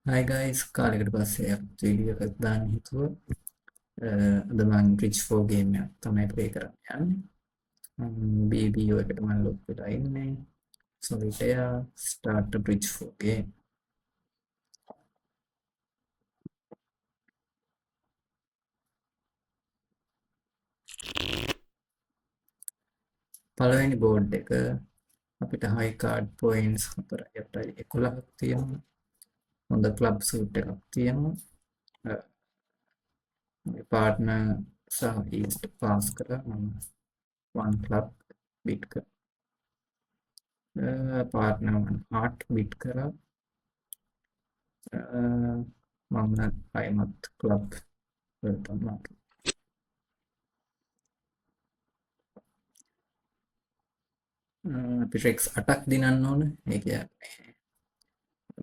Hi guys, කාලෙකට පස්සේ අපිට වීඩියෝ එකක් දාන්න හිතුවා. අද මම Bridge 4 game එකක් තමයි play කරන්න යන්නේ. BBO එකට මම ලොග් වෙලා ඉන්නේ. Solitaire start the Bridge 4 game. පළවෙනි board එක අපිට high card points 4.11ක් තියෙනවා. හොඳ club suit එකක් තියෙනවා. මගේ partner සහ east pass කරා මම one club bid කරා. partner one heart bid කරා. මම අයමත් ක්ලබ් වලට මාරු. අපි රෙක්ස් 8ක් දිනන්න ඕන. ඒ කියන්නේ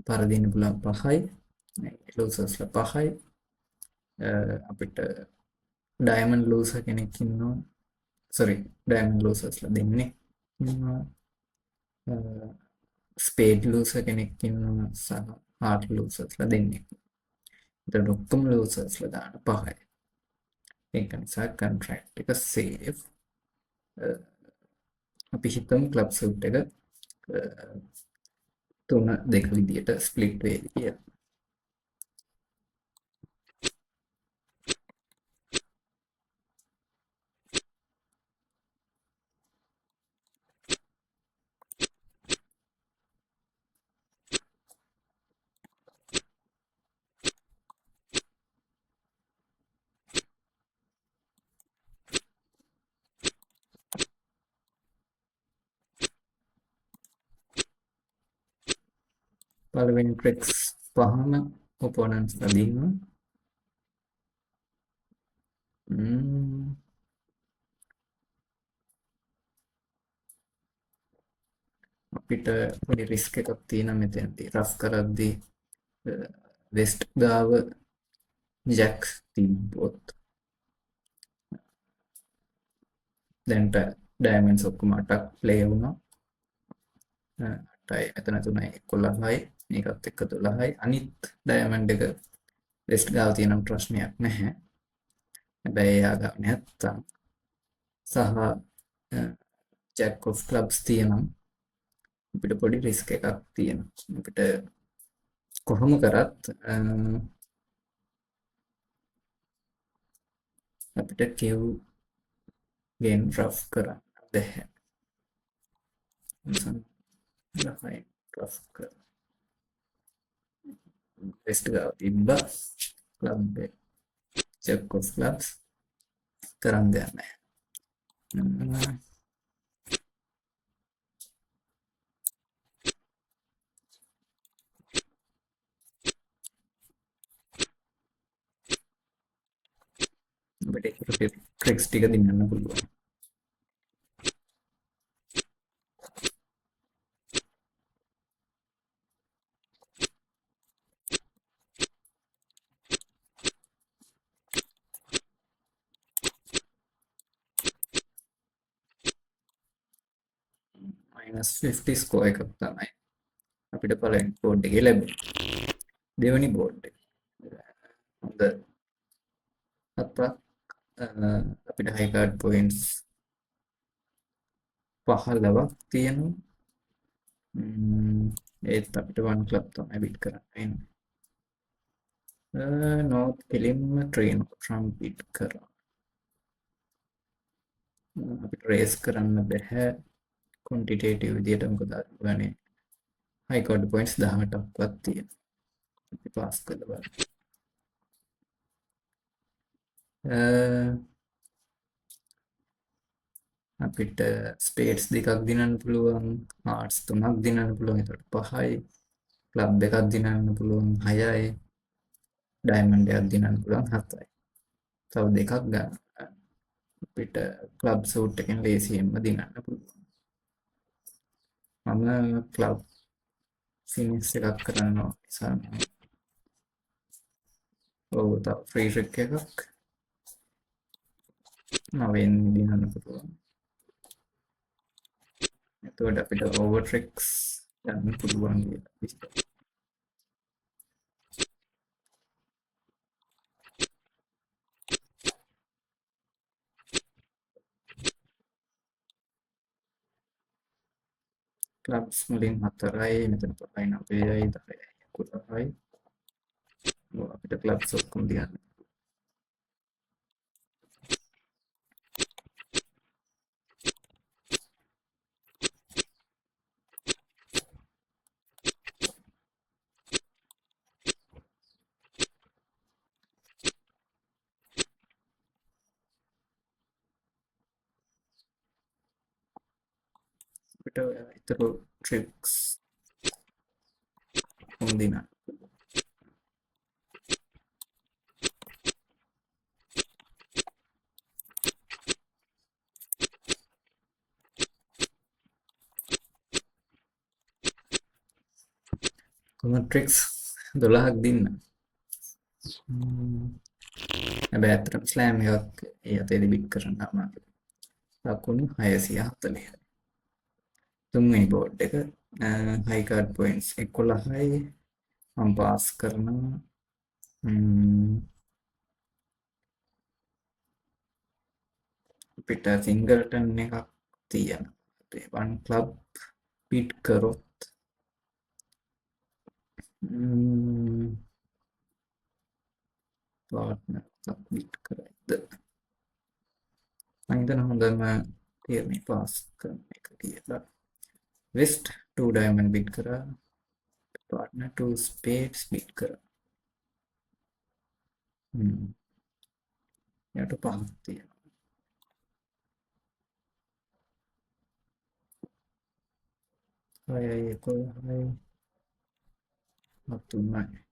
පරදින්න පුළුවන් 5යි. ලූසර්ස්ලා 5යි. අපිට ඩයමන්ඩ් ලූසර් කෙනෙක් ඉන්නවා. සෝරි ඩයමන්ඩ් ලූසර්ස්ලා දෙන්නේ ඉන්නවා. ස්පේඩ් ලූසර් කෙනෙක් ඉන්නවා සහ හාර්ට් ලූසර්ස්ලා දෙන්නේ. ඒතර ඔක්කොම ලූසර්ස්ලා දාන 5යි. ඒක නිසා කොන්ට්‍රැක්ට් එක සේෆ්. අපි හිතමු ක්ලබ් සූට් එක 3-2 විදියට ස්ප්ලිට් වේවි කියලා. පළවෙනි ට්‍රික්ස් පහම ඔපොනන්ට්ස්ලා දින්නවා. අපිට පොඩි රිස්ක් එකක් තියෙනවා මෙතනදී. රෆ් කරද්දී වෙස්ට් ගාව ජැක් තිබ්බොත් දැන්ට ඩයමන්ඩ්ස් ඔක්කොම 8ක් ප්ලේ වුණා. 8යි එතන 3යි 11යි මේකත් එක්ක 12යි. අනිත් ඩයමන්ඩ් එක වෙස්ට් ගාව තියෙන ප්‍රශ්නයක් නැහැ. හැබැයි එයා ගාව නැත්තම් සහ ජැක් ඔෆ් ක්ලබ්ස් තියෙනම් අපිට පොඩි රිස්ක් එකක් තියෙනවා. අපිට කොහොම කරත් අපිට කෙව් ගෙන් රෆ් කරන්න බැහැ. රෆයි රෆ් කර වෙස්ට් ගාව තිබ්බා. ක්ලබ් එක ජැක් ඔෆ් ක්ලබ්ස් කරන්න දෙයක් නැහැ. අපිට ට්‍රික්ස් ටික දිනන්න පුළුවන්. -50 ස්කෝර් එකක් තමයි අපිට පළවෙනි බෝඩ් එකේ ලැබුණේ. දෙවෙනි බෝඩ් එක හොඳ 7ක් අපිට හයි කාඩ් පොයින්ට්ස් 15ක් තියෙනවා. ඒත් අපිට වන් ක්ලබ් තමයි බිට් කරන්න වෙන්නේ. නෝත් කෙලින්ම ට්‍රේන් ට්‍රම් බිට් කරා. අපිට රේස් කරන්න බැහැ ක්වොන්ටිටේටිව් විදියට. මොකද ගන්නේ හයි කාඩ් පොයින්ට්ස් 18ක්වත් තියෙනවා. අපි පාස් කරලා බලමු. අපිට ස්පේඩ්ස් දෙකක් දිනන්න පුළුවන්, හාර්ට්ස් 3ක් දිනන්න පුළුවන්. ඒකට 5යි. ක්ලබ් එකක් දිනන්න පුළුවන් 6යි. ඩයමන්ඩ් එකක් දිනන්න පුළුවන් 7යි. තව දෙකක් ගන්න අපිට ක්ලබ් සූට් එකෙන් ලේසියෙන්ම දිනන්න පුළුවන්. මම ක්ලබ් ෆිනිෂ් එකක් කරනවා නිසා ඔව් තව ෆ්‍රී ට්‍රික් එකක් 9න් දිනන්න පුළුවන්. එතකොට අපිට ඕවර් ට්‍රික්ස් යන්න පුළුවන් කියලා. ක්ලබ්ස් මුලින් 4යි මෙතන 5යි 9යි 10යි 11යි අපිට ක්ලබ්ස් ඔක්කොම ලියන්න අපිට ඉතුරු ට්‍රික්ස් හොඳින කොහොමද ට්‍රික්ස් 12ක් දින්න හැබැයි ඇත්තටම ස්ලෑම් එකක් ඒ අතේදී බිට් කරන්න අමාරුයි ලකුණු 640 තුන්වෙනි බෝඩ් එක හයි කාඩ් පොයින්ට්ස් 11යි මම පාස් කරනවා අපිට සිංගල්ටන් එකක් තියෙනවා වන් ක්ලබ් බිට් කරොත් පාර්ට්නර් එකක් බිට් කරයිද මම හිතන හොඳම තියරනේ පාස් කරන එක කියලා වෙස්ට් 2 ඩයමන්ඩ් බිට් කරා පාර්ට්නර් 2 ස්පේඩ්ස් බිට් කරා යට පහක් තියෙනවා 6යි 11යි 3යි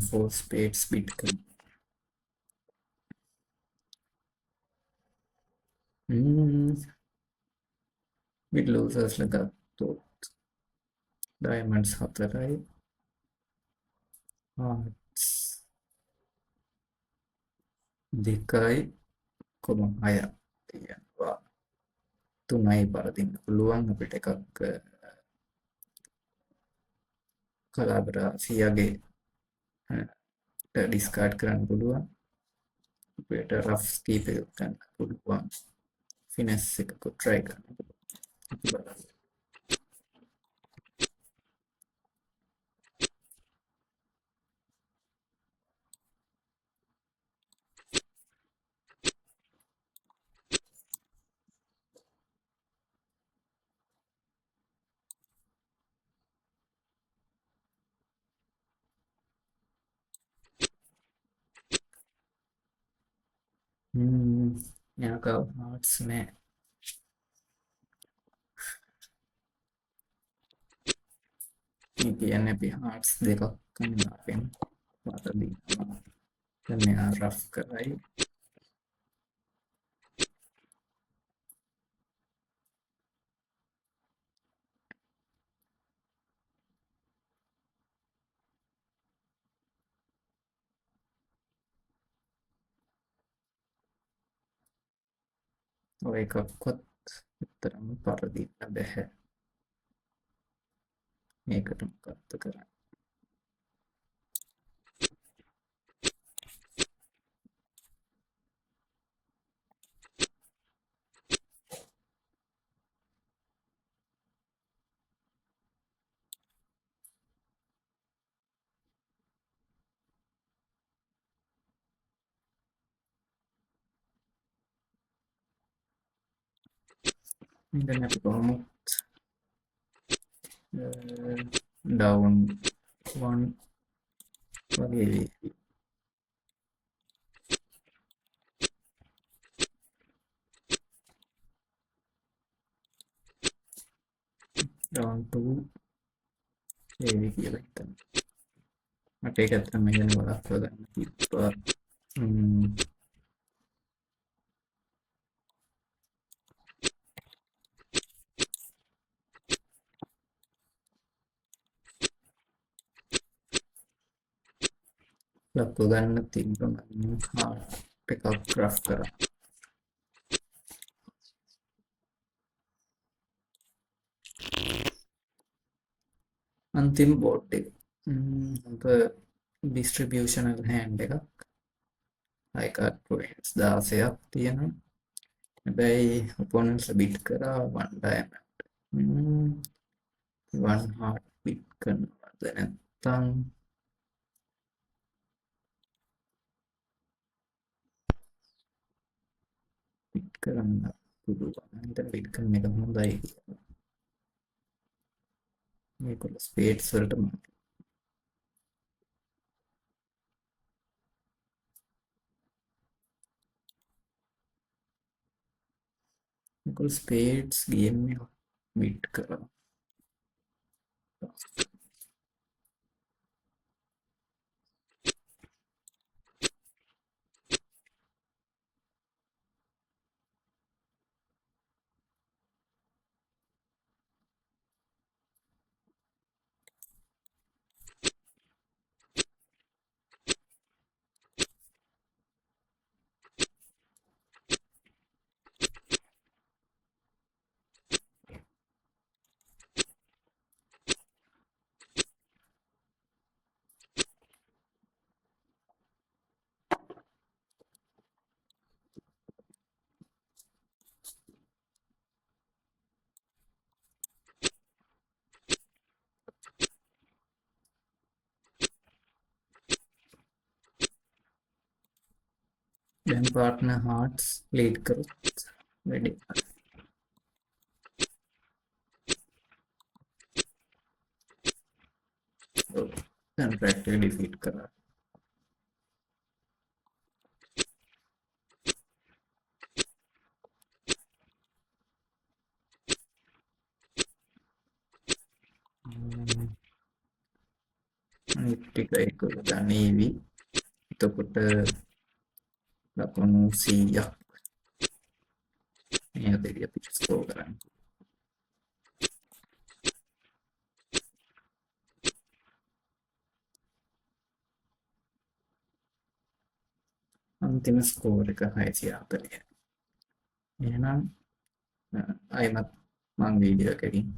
four spades bit කරනවා bit losers ලා ගත්තොත් diamonds 4යි hearts 2යි 6ක් තියෙනවා 3යි පරදින්න පුළුවන් අපිට එකක් කලාබරාසියාගේ ඩිස්කාඩ් කරන්න පුළුවන් අපිට රෆ්ස් කීප එකක් ගන්න පුළුවන් ෆිනස් එකකුත් try කරන්න පුළුවන් අපි බලමු यहाँ का आर्ट्स में කියන්නේ අපි හાર્ට්ස් දෙකක් ගන්නාවෙන් වරදිනවා දැන් මෙයා රෆ් කරයි ඔය එකක්වත් උත්තරම පරදින්න බැහැ මේකට මොකක්ද කරන්නේ දැන් අපි කොහොමත් ඩවුන් 1 වගේ වේවි ඩවුන් 2 වේවි කියලා හිතන්න මට ඒක ඇත්තටම ඉගෙන වළක්වා ගන්න තිබ්බා ලක්ව ගන්න තිබ්බ මම හාට් එකක් ග්‍රාෆ් කරා. අන්තිම බෝඩ් එක අප ඩිස්ට්‍රිබියුෂනල් හෑන්ඩ් එකක් අයිකාඩ් පොයින්ට්ස් 16ක් තියෙනවා. හැබැයි ඔපොනන්ට්ස් බිට් කරා 1 ඩයමන්ඩ් 1 හාට් බිට් කරනවද නැත්නම් බිට් කරන්න පුළුවන්. හිතන බිට් කරන එක හොඳයි කියලා. මේකල ස්පේඩ්ස් වලට මේකල ස්පේඩ්ස් ගේම් එක බිට් කරා. දැන් පාර්ට්නර් හාර්ට්ස් ලීඩ් කරොත් වැඩි. දැන් ප්‍රැක්ටිකලි ඩිෆීට් කරා. අනිත් ටික ඒගොල්ලෝ ගනීවි. එතකොට ලකුණු 100ක් මේ දෙවිය අපි ස්කෝර් කරන්න. අන්තිම ස්කෝර් එක 640. එහෙනම් අයමත් මං වීඩියෝ එකකින්